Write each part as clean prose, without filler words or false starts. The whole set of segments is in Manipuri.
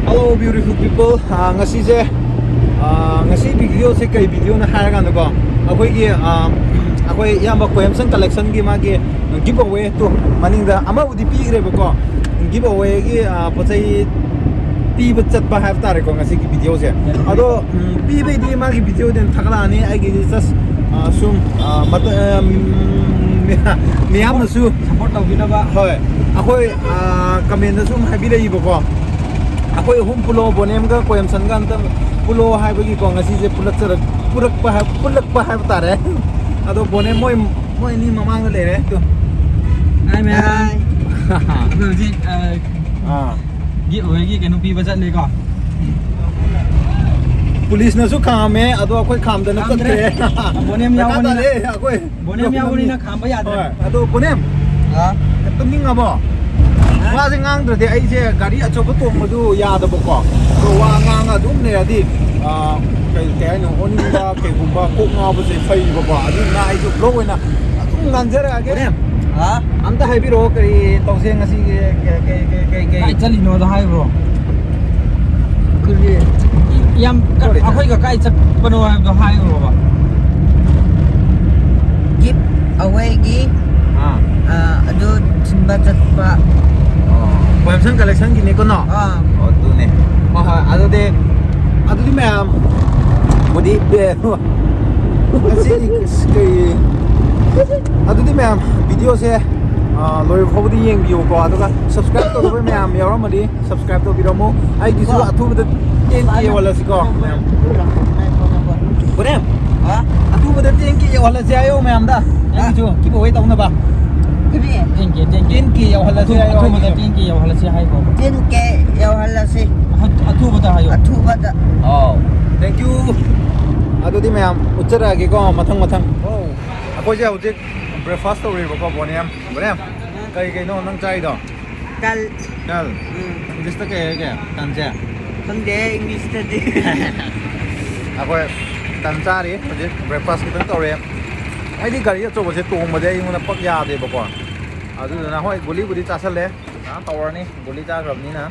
Hello beautiful people. Ngasi je ngasi video se kai video na hire kan ko akoi yamba Koyamsan collection gi magi giveaway to maning da ama udi pi re ko giveaway gi pachai pi bachat ba have tare ko ngasi gi video se ado pi be di magi video den thakla ni ai gi just sum miyam na su support tawbina ba hoi akoi comment na sum habi dai ba ko akoi hum pulo bonem ga Koyamsan ga antam pulo hai bagi ko ngasi je purak pa hai tare ado bonem moi ni mamang le re tu ai me rồi gì gi oi gi cái nó pi bajat le ko police na su kham me ado akoi kham da na ka tre bonem yaw ni le akoi bonem yaw ni na kham ba ya ado bonem tum ning abo wa je ngang de ai je gari a chob to ma du ya da bo ko to wa ngang a dum ne adi cái nó ôn ba cái cũng ba cũng ngao bây giờ phơi ba ba đi ngay chụp lô na cũng ngang giờ cái em anh ta hay biết rồi cái tàu xe ngay cái chân đi nó hay bro cái yam akhoi ka kai chak pano do hay bro ba give away gi adu timba chat ba Koyamsan collection gini ko no oh tu ne ado de ado di ma'am Budi beru. Asli cái ado di ma'am video se loi phob di yeng bio ko ado ka subscribe to do ma'am yaw ma di subscribe to video mo ai di su athu bada ten ki wala si ko ma'am Bonem athu bada ten ki wala si ayo ma'am da ai di su ki bo wei tong na ba ten ki yaw hala si ayo athu bada ten ki yaw hala si hay ko tin ke yaw hala si athu bada hayo athu bada oh thank you ado di ma'am uchara gi ko mathang oh akoi je hujik breakfast to ri ko bonem kai no nang chai do kal English ta ke tan cha không để English study akoi tan cha ri hujik breakfast ki tang to ri ai di gari cho bo se tong ma de yung na pak ya de ba ko adu na hoi guli cha sal le na tawar ni guli cha grab ni na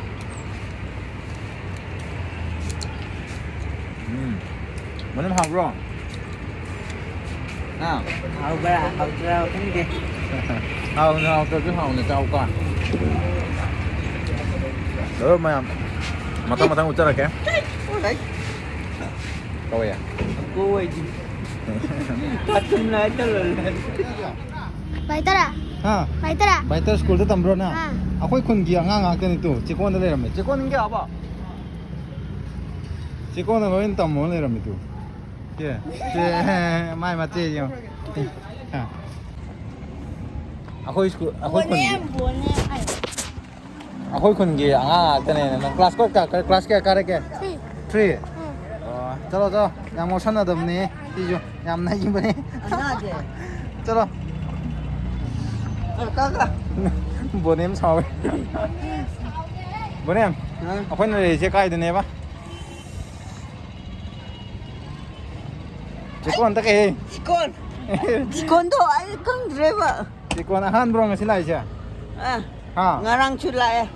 Bonem hao bro nào hậu ba hậu rau không để hao tôi cứ hao này trâu con đỡ mày matang ucara ke kau ya cô ấy gì patum lại cho lên Baitara. ha Baitara. baiter school ta tambro na Ha. akoi khun gi anga te ni tu chikon da le ram chikon nge aba chikon na loin tam mo le ram tu ke mai ma che yo ha akoi school akoi khun akoi khun gi anga te ne na class ko ka class ke ka re ke 3 chalo yang mo sana dam ni ti jo yam na yim bane anh gì chalo có Bonem sao Bonem akoi na le che kai de ne ba Chikon ta ke con thôi anh không driver Chikon ahan bro ngasi lai cha ha ngarang chulai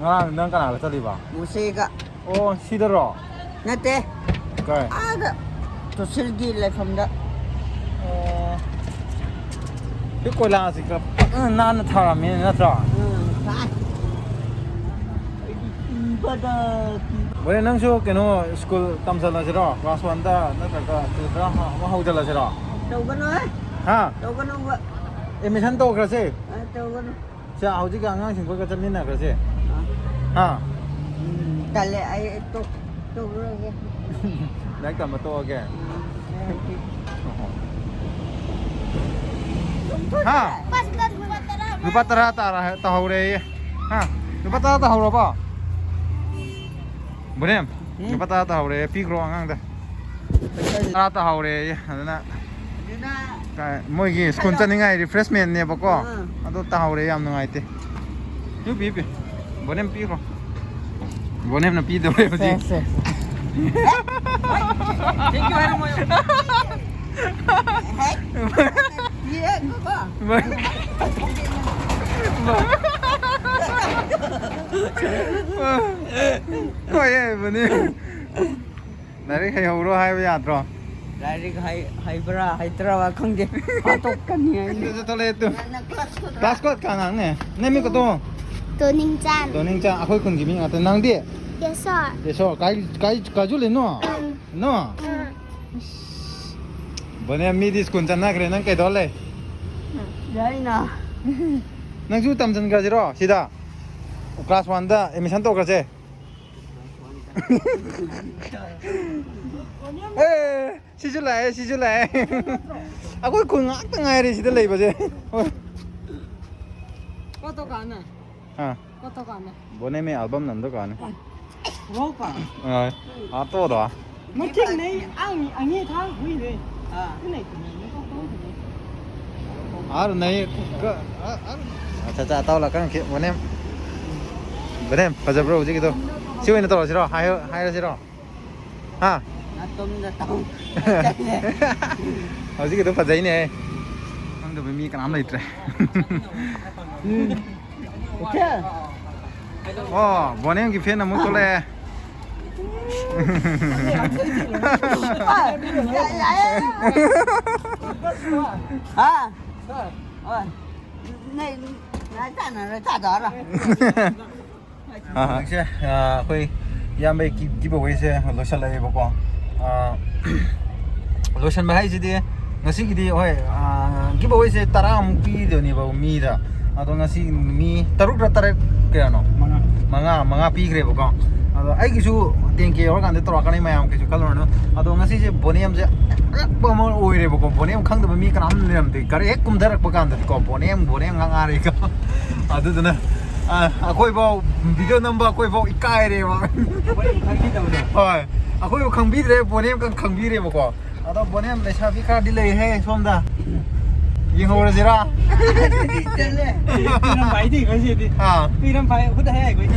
ngarang nang kana ta li ba musika oh sidaro nate kai ada to silgi le from da cái coi là gì cả na na thara mi na thara phải pada bữa nay số cái nó school tam giờ là gì đó class 1 ta nó phải có từ đó mà hậu giờ là gì đó đâu có nói ha đâu có nói vậy emission to cái gì đâu có nói sẽ hậu chỉ cái ngang chừng có cái chân này cái gì ha tại lẽ ai tục tục rồi đấy cầm mà to kìa ha Pas kita di Baitara. lupa tara tahu deh ha lupa tara tahu apa Bonem lupa tara tahu deh pikro ngang dah tara tahu deh ada cái mỗi cái school chân ngay refreshment này bác có, đó tao đấy làm ngay thế, giúp biết biết, bọn em biết rồi, bọn em là biết đâu đấy gì, thank you very much Iya, enggak, Pak. Ôi bữa nay Đấy hay hầu đó hay bây giờ rồi Dari hai bra hai trawa khang je. Patok kan ni. Itu tuh lihat tuh Kelas kot kan ang nih Nemi ko to Tôi Ninh Chan. To ning cha akoy kun gimi ngata nang dia Yes sir. Deso kai kajule no No Bữa nay mi đi school chân nag re nang kai dole Dari na. Nang ju tam chân ga jiro sida Class 1 da admission to ka je 에 시줄래 시줄래 아고 그 악당아야 시들 레이 버제 Koto ka na. 아 Koto ka na. 보내미 앨범 난도 가네 Wo pa. 아 또다 Mo thing nei ang ye thang hui le. Cái này 아 này 자자 tao là các anh chị bọn em bây giờ bro chứ cái đâu siêu anh tao rồi hai là rồi ha Atom na tao. ở chứ cái đâu phải giấy này không được với mi cái nắm này trời Okay. bọn em cái phiên là muốn có lẽ À. Ôi. Này nói ta nói ta đó rồi. 아, 거의 야매 기브웨이세 로션 라이 보고 로션 마이지디 ngasi기디 hoy giveaway tara mukti deoni ba umida ado ngasi mi taruk ratare kano manga pi gre boko ado ai gisu tenke or kan de tora kanai mayam ke kalor no ado ngasi je boniam je akbamo oire boko boniam khang de mi kanam nem de kare ek kum darak bakan de ko boniam ngang are ka ado dana akhoi bao video number akhoi bao ikai re ba hoy akhoi khang bi re boniam kan khang bi re boko ado boniam le sabi ka delay he somda ying hore jira Nam phải thì cái gì đi Vì nam phải hút hay cái gì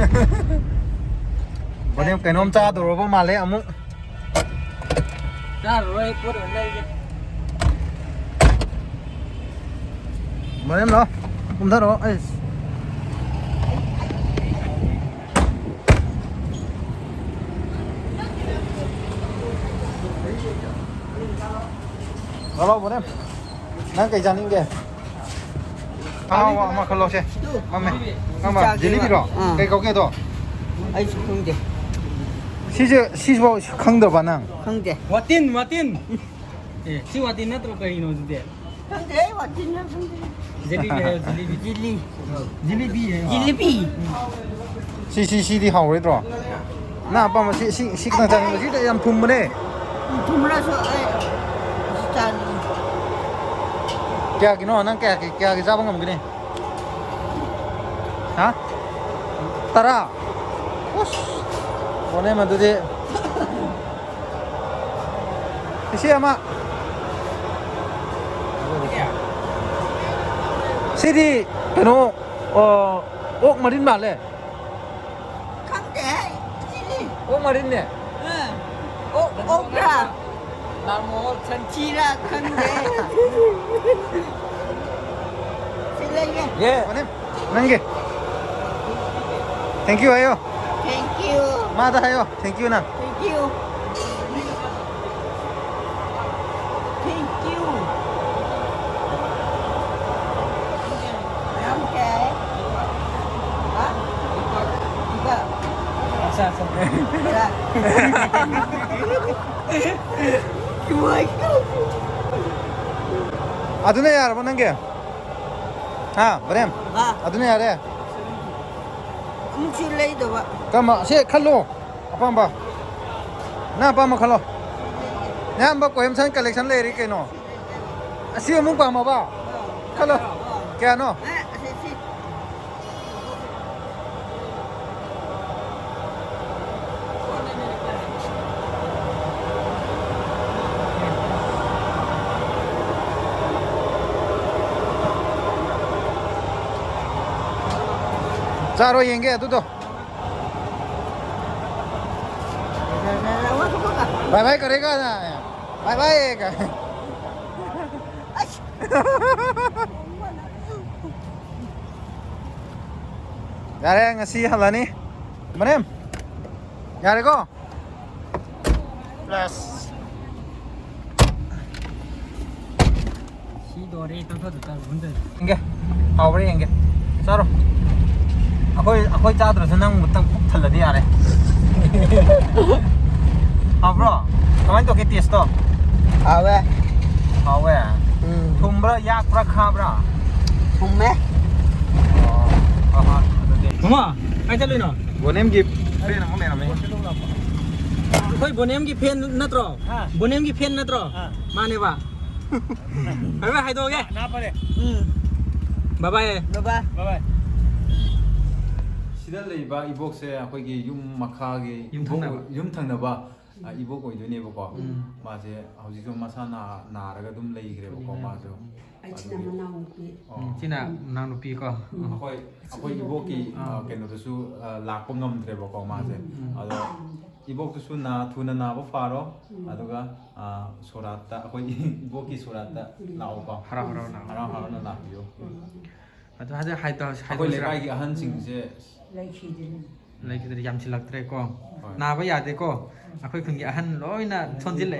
boniam cái nom cha do ro ma le amu Ra rồi có được đây boniam lo kum tha ro ai Halo bố em đang cái dàn kìa mà không lo xe mà jelly rồi cái câu kia thôi Ai không je. 시저 khăng được bạn nào Không je. Watin Si watin na to kayo no dito Không je wa tin na không je. Jalebi Jalebi. 시시 đi học rồi rồi na ba mà si cái thằng mà si để làm thùng mà đấy Tumraso ai. Stan. kya cái nó năng kya cái ra bằng cái này hả tara bố em mà tôi đi cái gì mà si đi cái nó ốc mà đến bạn này Không je. Sini. ốc mà đến này Okra. Namo sanchira không je. Sila ye. 예 bố em năng kì thank you ayo Thank you. 마다 ayo thank you na Thank you. Thank you. Okay. Hả? Dạ. Sao Dạ. Chuối. 아드네 야र bố năng kì ha bố em À, 아드네 야래 ông chưa lấy được ạ. 까마 시 칼로 아빠 봐. 나 아빠 뭐 칼로. 냐 한번 고엠산 컬렉션 레리 케노. 아시오 문 까마 봐. 칼로. 깨노. À, xin xin. 자로 연게 두도. Là quá không có. 바이 바이 करेगा ना. बाय बाय का. Yare ngasi halani. Manem. Yare ko. Plus. 시도를 또 뭔데? Inge. Hawri inge. Saro. Akoy chadra nang mutang phuk thalani yare. Ha bro. Kamai to ke taste to. Awe. Hawe. Thumbra yak pra khabra. Thumme. Aha. Mama, ai chalo no? Bonem gi friend mo mera me. Koi bonem ki pen natro. Bonem ki pen natro. Mane ba? Bye bye hai do ge. Na pare. Bye bye. Bye bye. Sida leiba ibok se akoigi yum makha gi yum thangnaba ibok oidone bako ma se hauji so masa na raga dum leigre bako ma so China nang nupi ko. akoi ibok ki keno to su lakpom ngamdre bako ma se ado ibok to su na thuna na bo faro aduga sorata akoi ibok ki sorata lao ba Hara na la yo Ado hada hai to akoi lekai gi ahan sing se lai ki yam chilak tre ko. Na ba ya de ko. Akoi khun gi ahan loi na thonjil le.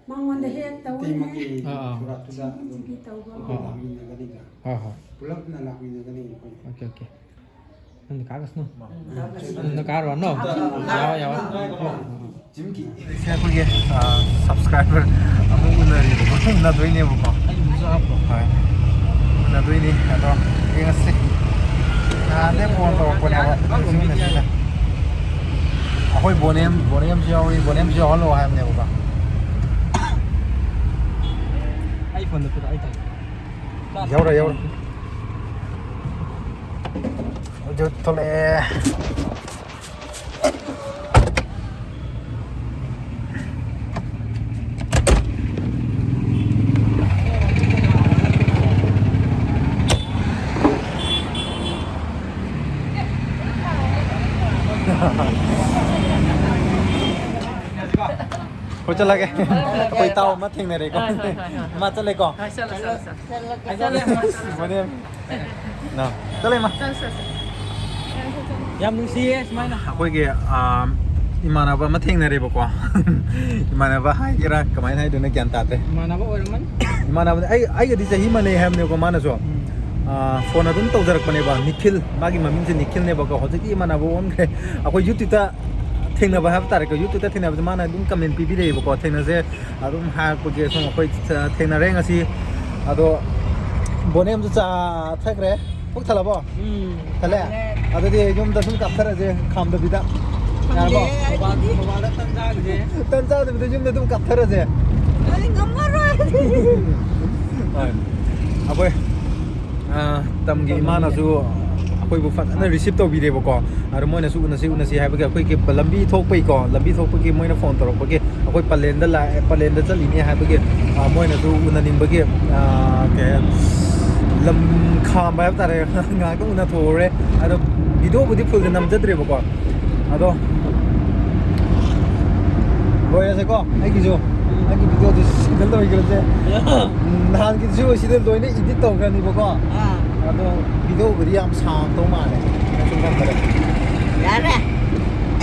Mangonda head tawon he. Ha. Sige tawon. Ha ha. Pulak na lakmi na galing ko. Okay. Ano kagas no? Ano karo no? Yawa. Jimki saya pergi subscriber amu unari itu na doi ne buka Ay musa apa? hai na doi ni atau ingat sih ada pon to pon apa sini sini aku bonem jauh lo ayam ne buka iPhone tu ai tai. jauh jauh tole Kau cakap lagi, kau tahu mat hingga reko, mat cakap leko. Mana? Nah, cakap mah. Yam nung si mana? Aku lagi imana ba mat hingga reko ko. Imana ba hai kira kemain hai dunia kian tate. Mana ba orang man? Imana ba? Ay gadi cah imana ham ne ko mana so. Phone adun tahu jarak pane ba. Nikhil, bagi mami je Nikhil ne ba ko. Hoje imana ba on ke. Aku YouTube ta thingna ba have tarik YouTube ta thingna ba mana dum comment pi bi re ba ko thingna je adum ha ko je so ko thingna reng asi ado bonem ju cha thakre puk thala ba thale ado de yum da sum kap thara je kham da bida yar ba Mobile tanda je. tan cha da bida yum da dum kap thara je Ay ngamaro. Apa tam gi mana su akoi bu fat na receive to bi de ba ko ar moi na su una si ha ba ga akoi ke lambi thok pai ko lambi thok pa ki moi na phone torok ba ke akoi palen da chali ni ha ba ke moi na su una ning ba ke ke lam kham ba ta re nga ko una thore ado video bu di full nam jadre ba ko ado boy ase ko ai ki jo ai ki video dis dal do igre je nan ki jo si dal do ne edit to ga ni ba ko ado video bu di am sang to ma le na sum kan ba Yare.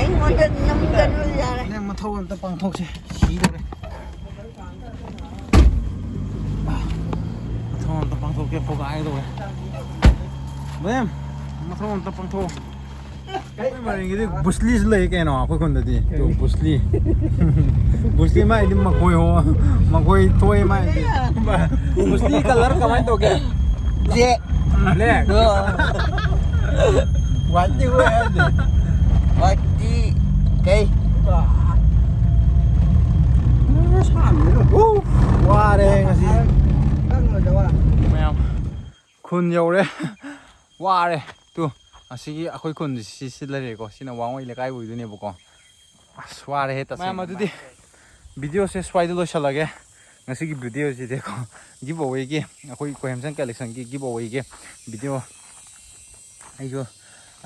Anh muốn được 5 cân luôn yare. ne ma thau ta pang thok se si do re ma thau ta pang thok ke ko ga ai do re bem ma thau ta pang thok mà cái busli lấy cái nào cuối cùng là gì tụ busli busli mai đi mà khôi thôi mai busli color kamai to ke Dễ. lẹ quá nhiều em gì Wati cây. wow đây cái gì Đang ngồi đâu à? mèo khun nhiều đấy wow đây tu asigi akhoi khun si lare ko sina wangoi lekai bui dune boko sware he ta ma ma dudi video se swai lo shalage ngasi gi video ji dekho giveaway gi akhoi Koyamsan collection gi giveaway gi video ai jo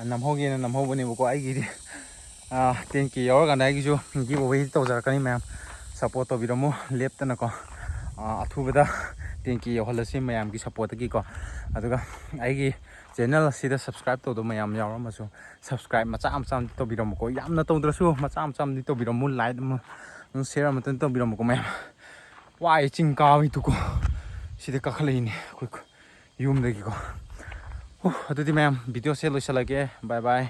nam ho gi nam ho bani boko ai gi 10k yaur ga dai gi jo giveaway to jar kani ma'am support to biromo lep ta na ko ꯑꯊꯨꯕꯗ 10K ꯌꯧꯍꯜꯂꯁꯤ ꯃꯌꯥꯝꯒꯤ ꯁꯞꯄꯣꯔꯠꯇꯒꯤꯀꯣ ꯑꯗꯨꯒ ꯑꯩꯒꯤ ꯆꯦꯅꯦꯜ ꯑꯁꯤꯗ ꯁꯕꯁꯀ꯭ꯔꯥꯏꯕ ꯇꯧꯗꯕ ꯃꯌꯥꯝ ꯌꯥꯎꯔꯝꯃꯁꯨ ꯁꯕꯁꯀ꯭ꯔꯥꯏꯕ ꯃꯆꯥ ꯑꯃꯗꯤ ꯇꯧꯕꯤꯔꯝꯃꯨꯀꯣ ꯌꯥꯝꯅ ꯇꯧꯗ꯭ꯔꯁꯨ ꯃꯆꯥ ꯑꯃꯗꯤ ꯇꯧꯕꯤꯔꯝꯃꯨ ꯂꯥꯏꯛ ꯑꯃ ꯁꯤꯌꯔ ꯑꯃꯇꯪ ꯇꯧꯕꯤꯔꯝꯃꯨꯀꯣ ꯃꯌꯥꯝ ꯋꯥꯏ ꯆꯤꯡ ꯀꯥꯕꯩꯗꯨꯀꯣ ꯁꯤꯗ ꯀꯥꯈꯠꯂꯛꯏꯅꯦ ꯑꯩꯈꯣꯏ ꯌꯨꯝꯗꯒꯤꯀꯣ ꯑꯗꯨꯗꯤ ꯃꯌꯥꯝ ꯚꯤꯗꯤꯑꯣꯁꯦ ꯂꯣꯏꯁꯤꯜꯂꯒꯦ ꯕꯥꯏ ꯕꯥꯏ